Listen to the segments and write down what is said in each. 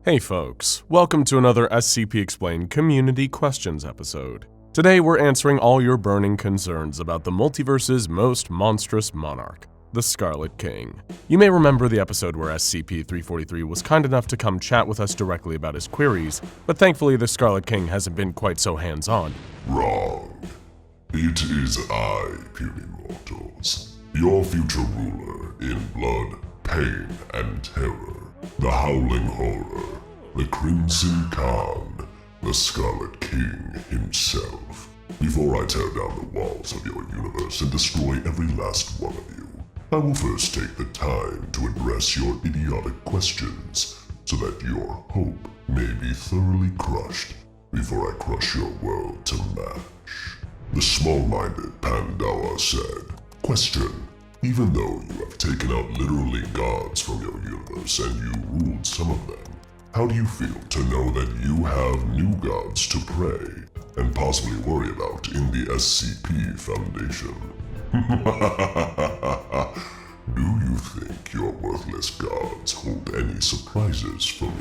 Hey folks, welcome to another SCP Explained Community Questions episode. Today we're answering all your burning concerns about the multiverse's most monstrous monarch, the Scarlet King. You may remember the episode where SCP-343 was kind enough to come chat with us directly about his queries, but thankfully the Scarlet King hasn't been quite so hands-on. Wrong. It is I, puny mortals, your future ruler in blood, pain, and terror. The Howling Horror, the Crimson Khan, the Scarlet King himself. Before I tear down the walls of your universe and destroy every last one of you, I will first take the time to address your idiotic questions so that your hope may be thoroughly crushed before I crush your world to mash. The small-minded Pandawa said, "Question. Even though you have taken out literally gods from your universe and you ruled some of them, how do you feel to know that you have new gods to pray and possibly worry about in the SCP Foundation?" Do you think your worthless gods hold any surprises for me?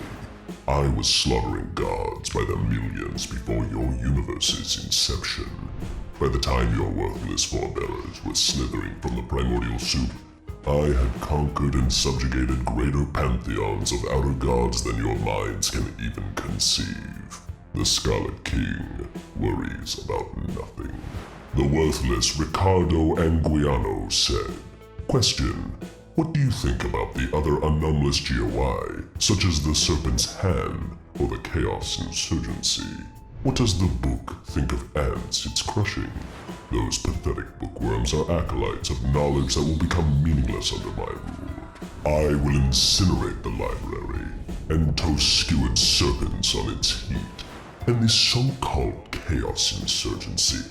I was slaughtering gods by the millions before your universe's inception. By the time your worthless forebears were slithering from the primordial soup, I had conquered and subjugated greater pantheons of outer gods than your minds can even conceive. The Scarlet King worries about nothing. The worthless Ricardo Anguiano said, "Question. What do you think about the other anomalous GOI, such as the Serpent's Hand or the Chaos Insurgency? What does the book think of ants it's crushing? Those pathetic bookworms are acolytes of knowledge that will become meaningless under my rule. I will incinerate the library and toast skewered serpents on its heat. And this so-called Chaos Insurgency,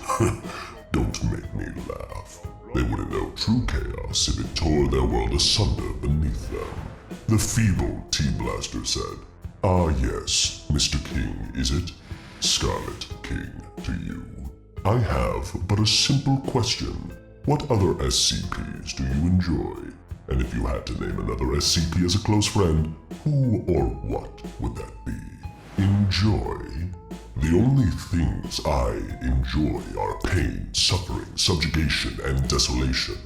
don't make me laugh. They wouldn't know true chaos if it tore their world asunder beneath them." The feeble T-Blaster said, "Ah yes, Mr. King, is it? Scarlet King to you. I have but a simple question. What other SCPs do you enjoy? And if you had to name another SCP as a close friend, who or what would that be?" Enjoy? The only things I enjoy are pain, suffering, subjugation, and desolation.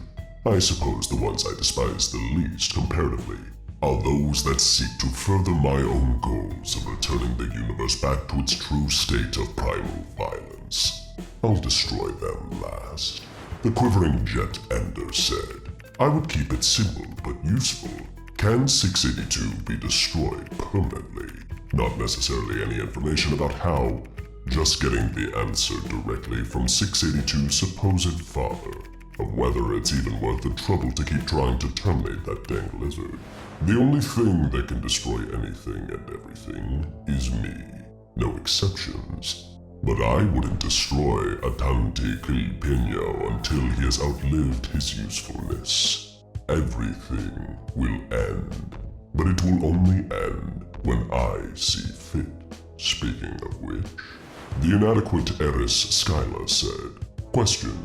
I suppose the ones I despise the least comparatively are those that seek to further my own goals of returning the universe back to its true state of primal violence. I'll destroy them last. The Quivering Jet Ender said, "I would keep it simple but useful. Can 682 be destroyed permanently? Not necessarily any information about how, just getting the answer directly from 682's supposed father, of whether it's even worth the trouble to keep trying to terminate that dang lizard. The only thing that can destroy anything and everything is me. No exceptions. But I wouldn't destroy Atante Kilpeño until he has outlived his usefulness. Everything will end, but it will only end when I see fit. Speaking of which, the inadequate Eris Skyla said, "Question.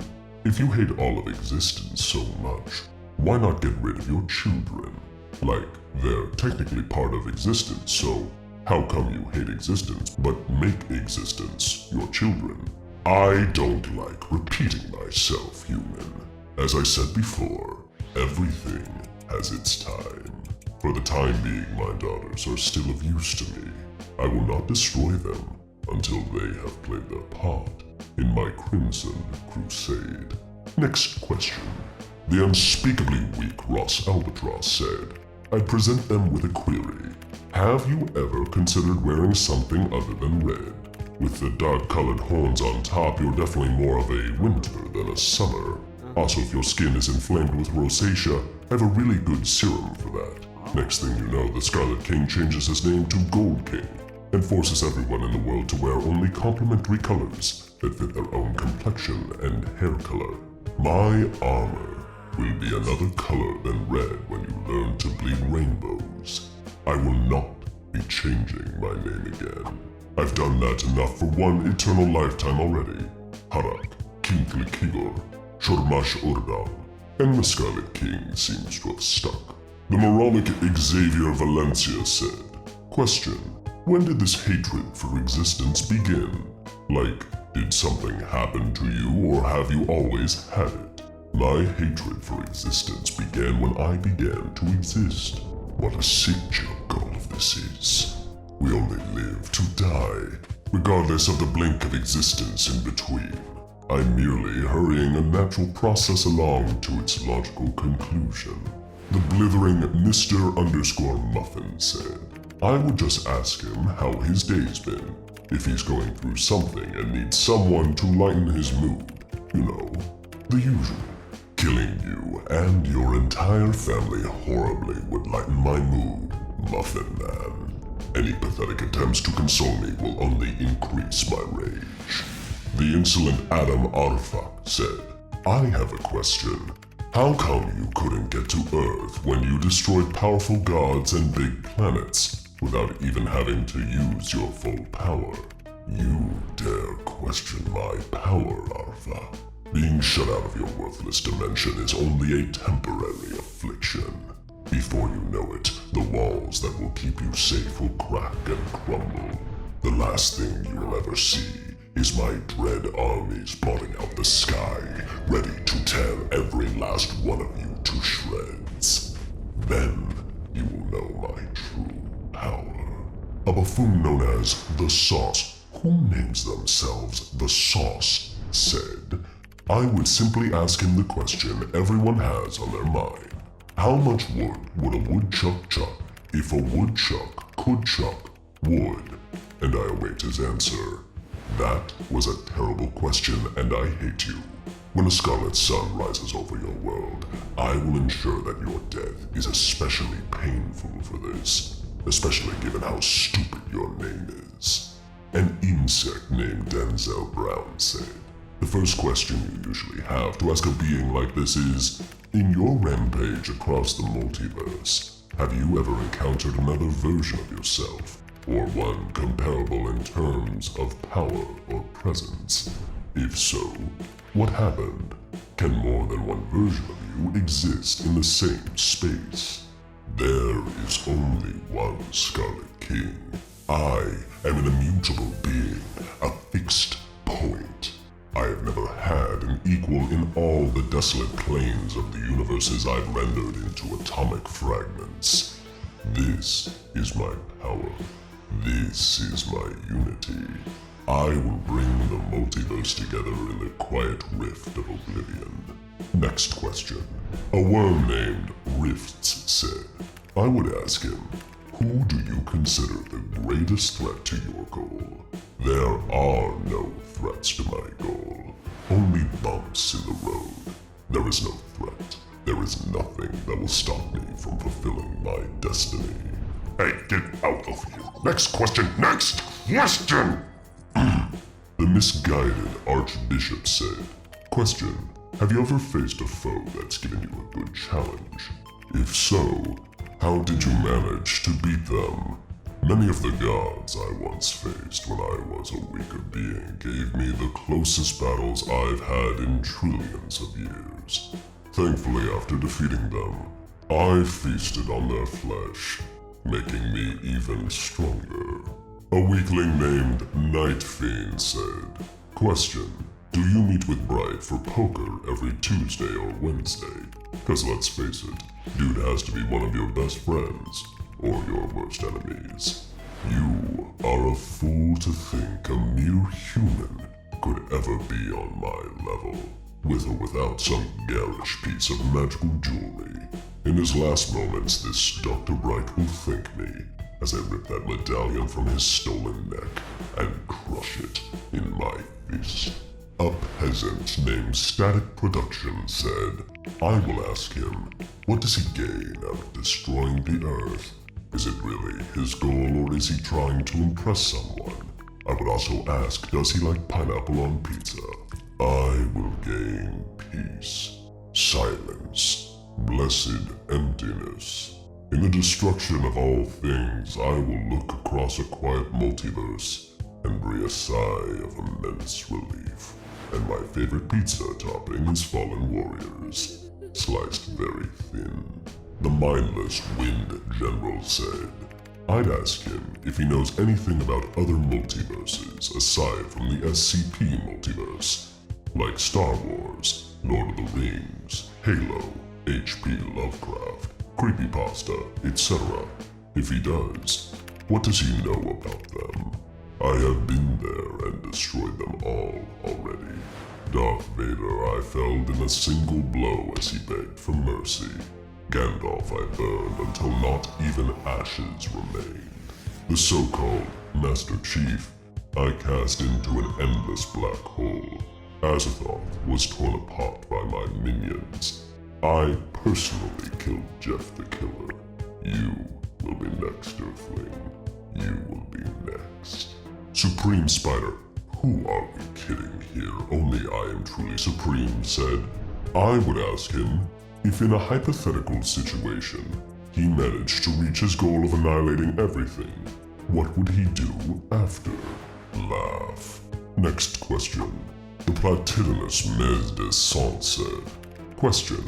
If you hate all of existence so much, why not get rid of your children? Like, they're technically part of existence, so how come you hate existence but make existence your children?" I don't like repeating myself, human. As I said before, everything has its time. For the time being, my daughters are still of use to me. I will not destroy them until they have played their part in my Crimson Crusade. Next question. The unspeakably weak Ross Albatross said, "I'd present them with a query. Have you ever considered wearing something other than red? With the dark-colored horns on top, you're definitely more of a winter than a summer. Also, if your skin is inflamed with rosacea, I have a really good serum for that." Next thing you know, the Scarlet King changes his name to Gold King and forces everyone in the world to wear only complementary colors that fit their own complexion and hair color. My armor will be another color than red when you learn to bleed rainbows. I will not be changing my name again. I've done that enough for one eternal lifetime already. Harak, Kinkli Kigor, Shormash Urdal, and the Scarlet King seems to have stuck. The moronic Xavier Valencia said, Question: when did this hatred for existence begin? Like, did something happen to you, or have you always had it? My hatred for existence began when I began to exist. What a sick joke all of this is. We only live to die, regardless of the blink of existence in between. I'm merely hurrying a natural process along to its logical conclusion. The blithering Mr._Muffin said, I would just ask him how his day's been, if he's going through something and needs someone to lighten his mood. You know, the usual. Killing you and your entire family horribly would lighten my mood, Muffin Man. Any pathetic attempts to console me will only increase my rage. The insolent Adam Arfak said, I have a question. How come you couldn't get to Earth when you destroyed powerful gods and big planets without even having to use your full power? You dare question my power, Arfa. Being shut out of your worthless dimension is only a temporary affliction. Before you know it, the walls that will keep you safe will crack and crumble. The last thing you will ever see is my dread armies blotting out the sky, ready to tear every last one of you to shreds. Then you will know my true power. A buffoon known as The Sauce, who names themselves The Sauce, said, I would simply ask him the question everyone has on their mind. How much wood would a woodchuck chuck if a woodchuck could chuck wood? And I await his answer. That was a terrible question, and I hate you. When a scarlet sun rises over your world, I will ensure that your death is especially painful for this, especially given how stupid your name is. An insect named Denzel Brown said, the first question you usually have to ask a being like this is, in your rampage across the multiverse, have you ever encountered another version of yourself, or one comparable in terms of power or presence? If so, what happened? Can more than one version of you exist in the same space? There is only one Scarlet King. I am an immutable being, a fixed point. I have never had an equal in all the desolate planes of the universes I've rendered into atomic fragments. This is my power. This is my unity. I will bring the multiverse together in the quiet rift of oblivion. Next question. A worm named Rifts said, I would ask him, who do you consider the greatest threat to your goal? There are no threats to my goal, only bumps in the road. There is no threat. There is nothing that will stop me from fulfilling my destiny. Hey, get out of here. Next question. Next question! The misguided Archbishop said, question, have you ever faced a foe that's given you a good challenge? If so, how did you manage to beat them? Many of the gods I once faced when I was a weaker being gave me the closest battles I've had in trillions of years. Thankfully, after defeating them, I feasted on their flesh, making me even stronger. A weakling named Night Fiend said, question, do you meet with Bright for poker every Tuesday or Wednesday? Cause let's face it, dude has to be one of your best friends, or your worst enemies. You are a fool to think a mere human could ever be on my level, with or without some garish piece of magical jewelry. In his last moments, this Dr. Bright will thank me as I rip that medallion from his stolen neck and crush it in my fist. A peasant named Static Production said, I will ask him, what does he gain out of destroying the Earth? Is it really his goal, or is he trying to impress someone? I would also ask, does he like pineapple on pizza? I will gain peace, silence, blessed emptiness. In the destruction of all things, I will look across a quiet multiverse and breathe a sigh of immense relief. And my favorite pizza topping is Fallen Warriors, sliced very thin. The mindless Wind General said, I'd ask him if he knows anything about other multiverses aside from the SCP multiverse, like Star Wars, Lord of the Rings, Halo, H.P. Lovecraft, creepypasta, etc. If he does, what does he know about them? I have been there and destroyed them all already. Darth Vader I felled in a single blow as he begged for mercy. Gandalf I burned until not even ashes remained. The so-called Master Chief I cast into an endless black hole. Azathoth was torn apart by my minions. I personally killed Jeff the Killer. You will be next, Earthling. You will be next. Supreme Spider, who are we kidding here? Only I am truly supreme, said. I would ask him if in a hypothetical situation he managed to reach his goal of annihilating everything, what would he do after? Laugh. Next question. The platitudinous Mes de Sang said. Question.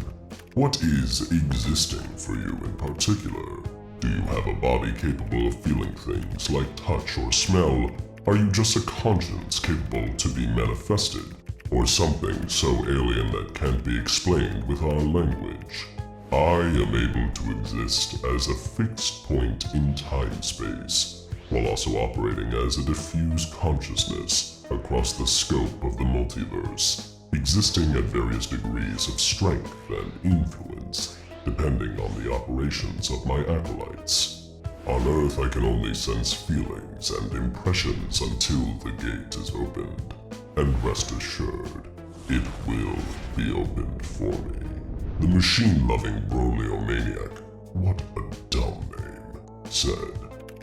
What is existing for you in particular? Do you have a body capable of feeling things like touch or smell? Are you just a conscience capable to be manifested? Or something so alien that can't be explained with our language? I am able to exist as a fixed point in time-space, while also operating as a diffuse consciousness across the scope of the multiverse, existing at various degrees of strength and influence, depending on the operations of my acolytes. On Earth, I can only sense feelings and impressions until the gate is opened. And rest assured, it will be opened for me. The machine-loving Broleomaniac, what a dumb name, said,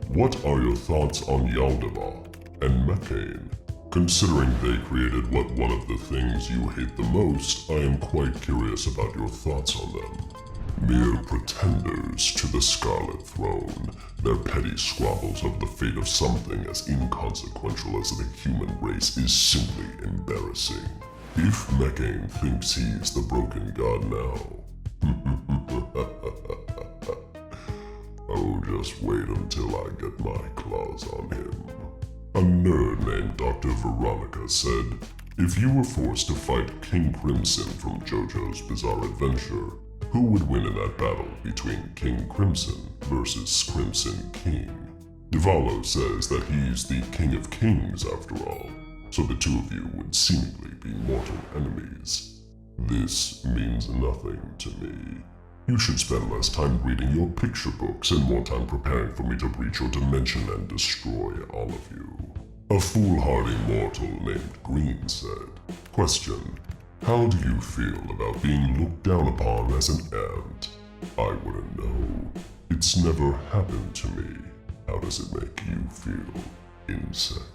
what are your thoughts on Yaldabaoth and Mechane? Considering they created one of the things you hate the most, I am quite curious about your thoughts on them. Mere pretenders to the Scarlet Throne, their petty squabbles over the fate of something as inconsequential as the human race is simply embarrassing. If Mechane thinks he's the broken god now, oh, just wait until I get my claws on him. A nerd named Dr. Veronica said, if you were forced to fight King Crimson from JoJo's Bizarre Adventure, who would win in that battle between King Crimson versus Crimson King? Divalo says that he's the King of Kings after all, so the two of you would seemingly be mortal enemies. This means nothing to me. You should spend less time reading your picture books and more time preparing for me to breach your dimension and destroy all of you. A foolhardy mortal named Green said, question. How do you feel about being looked down upon as an ant? I wouldn't know. It's never happened to me. How does it make you feel, insect?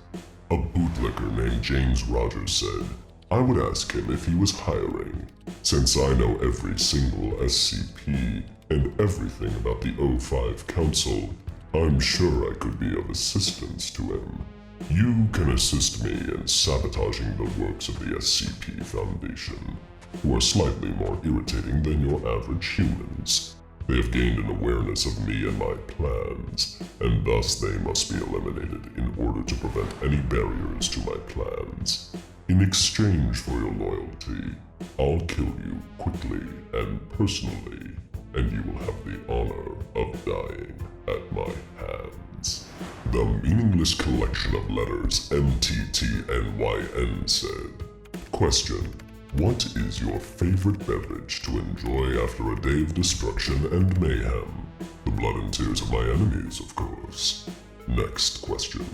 A bootlicker named James Rogers said, I would ask him if he was hiring. Since I know every single SCP and everything about the O5 Council, I'm sure I could be of assistance to him. You can assist me in sabotaging the works of the SCP Foundation, who are slightly more irritating than your average humans. They have gained an awareness of me and my plans, and thus they must be eliminated in order to prevent any barriers to my plans. In exchange for your loyalty, I'll kill you quickly and personally, and you will have the honor of dying at my hands. The meaningless collection of letters MTTNYN said, question. What is your favorite beverage to enjoy after a day of destruction and mayhem? The blood and tears of my enemies, of course. Next question.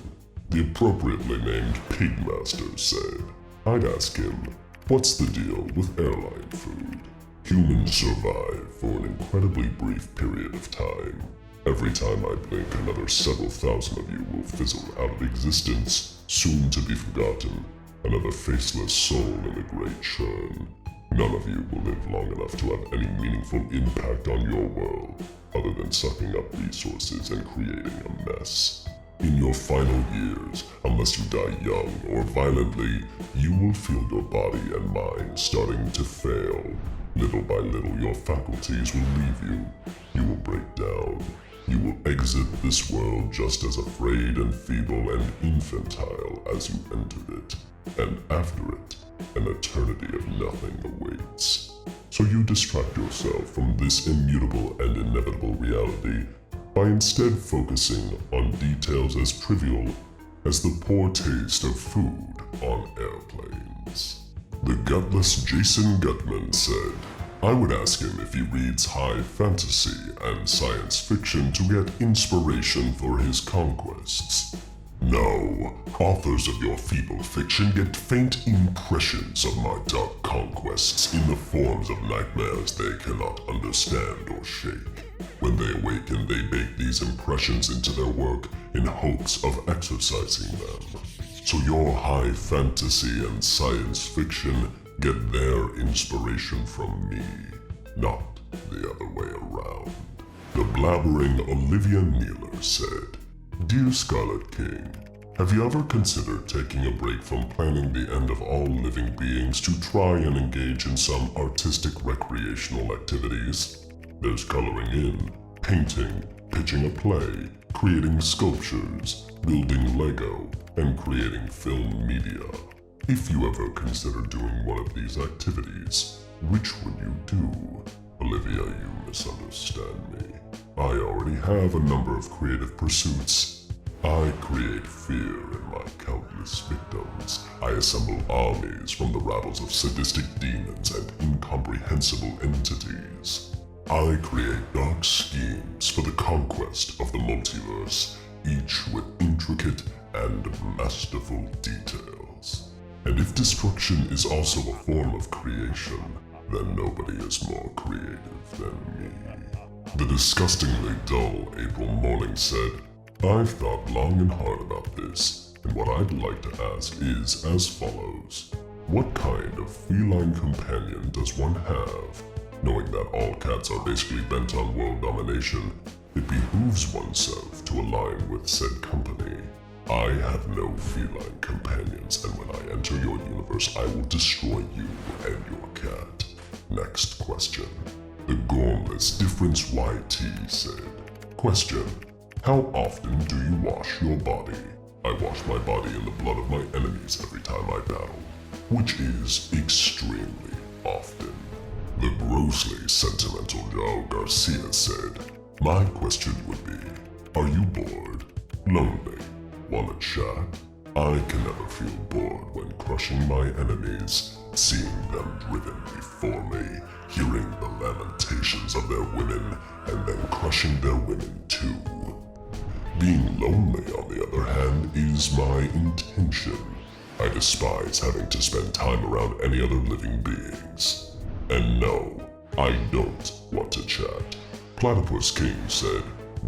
The appropriately named Pigmaster said, I'd ask him, what's the deal with airline food? Humans survive for an incredibly brief period of time. Every time I blink, another several thousand of you will fizzle out of existence, soon to be forgotten. Another faceless soul in a great churn. None of you will live long enough to have any meaningful impact on your world, other than sucking up resources and creating a mess. In your final years, unless you die young or violently, you will feel your body and mind starting to fail. Little by little, your faculties will leave you. You will break down. You will exit this world just as afraid and feeble and infantile as you entered it, and after it, an eternity of nothing awaits. So you distract yourself from this immutable and inevitable reality by instead focusing on details as trivial as the poor taste of food on airplanes. The gutless Jason Gutman said, I would ask him if he reads high fantasy and science fiction to get inspiration for his conquests. No, authors of your feeble fiction get faint impressions of my dark conquests in the forms of nightmares they cannot understand or shake. When they awaken, they bake these impressions into their work in hopes of exorcising them. So your high fantasy and science fiction get their inspiration from me, not the other way around. The blabbering Olivia Nealer said, Dear Scarlet King, have you ever considered taking a break from planning the end of all living beings to try and engage in some artistic recreational activities? There's coloring in, painting, pitching a play, creating sculptures, building Lego, and creating film media. If you ever consider doing one of these activities, which would you do? Olivia, you misunderstand me. I already have a number of creative pursuits. I create fear in my countless victims. I assemble armies from the rabbles of sadistic demons and incomprehensible entities. I create dark schemes for the conquest of the multiverse, each with intricate and masterful details. And if destruction is also a form of creation, then nobody is more creative than me. The disgustingly dull April Morning said, I've thought long and hard about this, and what I'd like to ask is as follows. What kind of feline companion does one have? Knowing that all cats are basically bent on world domination, it behooves oneself to align with said company. I have no feline companions, and when I enter your universe, I will destroy you and your cat. Next question. The Gormless Difference YT said, Question. How often do you wash your body? I wash my body in the blood of my enemies every time I battle, which is extremely often. The grossly sentimental Joe Garcia said, My question would be, are you bored? Lonely? Wanna chat? I can never feel bored when crushing my enemies, seeing them driven before me, hearing the lamentations of their women, and then crushing their women too. Being lonely, on the other hand, is my intention. I despise having to spend time around any other living beings. And no, I don't want to chat. Platypus King said,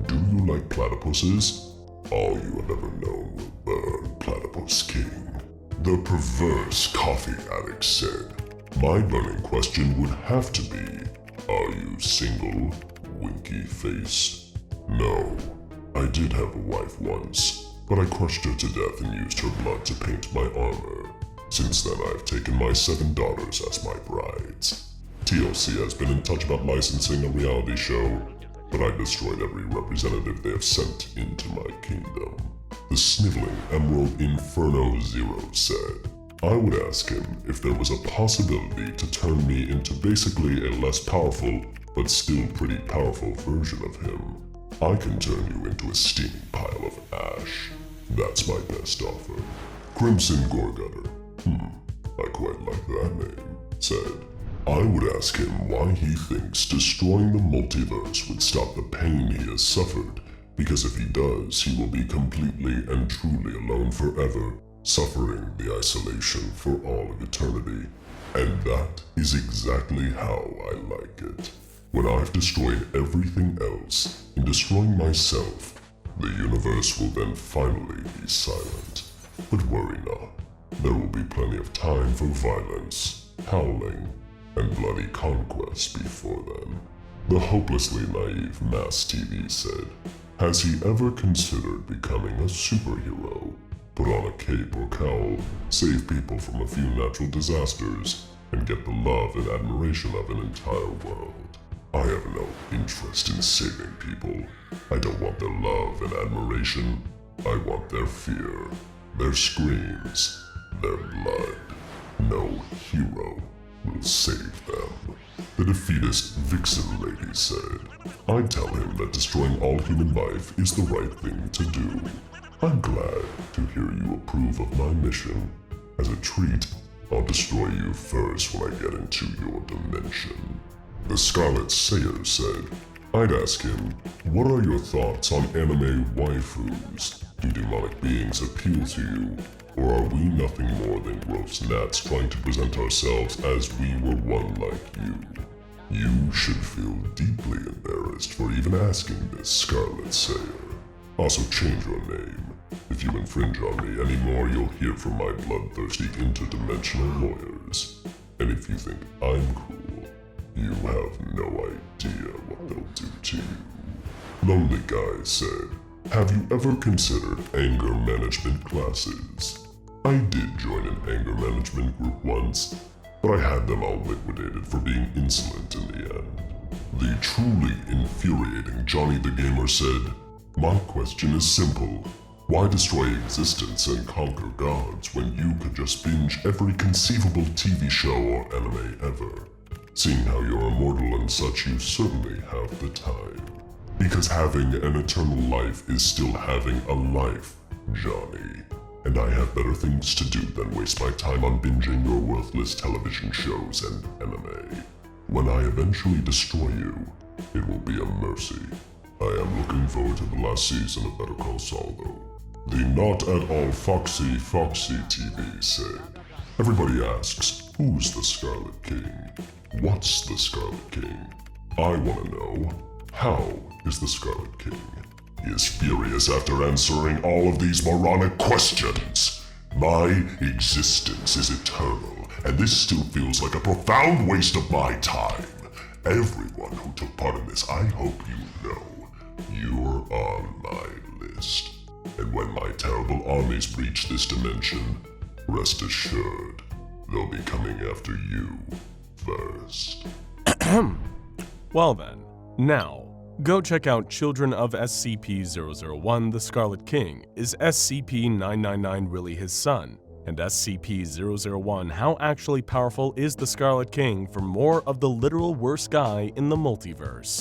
Do you like platypuses? All you have ever known will burn, Platypus King. The perverse coffee addict said, My burning question would have to be, are you single, winky face? No, I did have a wife once, but I crushed her to death and used her blood to paint my armor. Since then I've taken my 7 daughters as my brides. TLC has been in touch about licensing a reality show, but I destroyed every representative they have sent into my kingdom. The sniveling Emerald Inferno Zero said, I would ask him if there was a possibility to turn me into basically a less powerful, but still pretty powerful version of him. I can turn you into a steaming pile of ash. That's my best offer. Crimson Gorgutter, I quite like that name, said, I would ask him why he thinks destroying the multiverse would stop the pain he has suffered, because if he does, he will be completely and truly alone forever, suffering the isolation for all of eternity. And that is exactly how I like it. When I've destroyed everything else, in destroying myself, the universe will then finally be silent. But worry not, there will be plenty of time for violence, howling, and bloody conquest before then. The hopelessly naive Mass TV said, Has he ever considered becoming a superhero? Put on a cape or cowl, save people from a few natural disasters, and get the love and admiration of an entire world. I have no interest in saving people. I don't want their love and admiration. I want their fear, their screams, their blood. No hero will save them. The defeatist Vixen Lady said, I tell him that destroying all human life is the right thing to do. I'm glad to hear you approve of my mission. As a treat, I'll destroy you first when I get into your dimension. The Scarlet Sayer said, I'd ask him, what are your thoughts on anime waifus? Do demonic beings appeal to you? Or are we nothing more than gross gnats trying to present ourselves as we were one like you? You should feel deeply embarrassed for even asking this, Scarlet Sayer. Also change your name. If you infringe on me anymore, you'll hear from my bloodthirsty interdimensional lawyers. And if you think I'm cruel, you have no idea what they'll do to you. Lonely Guy said, have you ever considered anger management classes? I did join an anger management group once, but I had them all liquidated for being insolent in the end. The truly infuriating Johnny the Gamer said, my question is simple. Why destroy existence and conquer gods when you could just binge every conceivable TV show or anime ever? Seeing how you're immortal and such, you certainly have the time. Because having an eternal life is still having a life, Johnny. And I have better things to do than waste my time on binging your worthless television shows and anime. When I eventually destroy you, it will be a mercy. I am looking forward to the last season of Better Call Saul, though. The not at all Foxy TV said, everybody asks, who's the Scarlet King? What's the Scarlet King? I want to know, how is the Scarlet King? He is furious after answering all of these moronic questions. My existence is eternal, and this still feels like a profound waste of my time. Everyone who took part in this, I hope you know, you're on my list. And when my terrible armies breach this dimension, rest assured, they'll be coming after you first. Well then, now, go check out Children of SCP-001 The Scarlet King. Is SCP-999 really his son? And SCP-001 How Actually Powerful is the Scarlet King for more of the literal worst guy in the multiverse.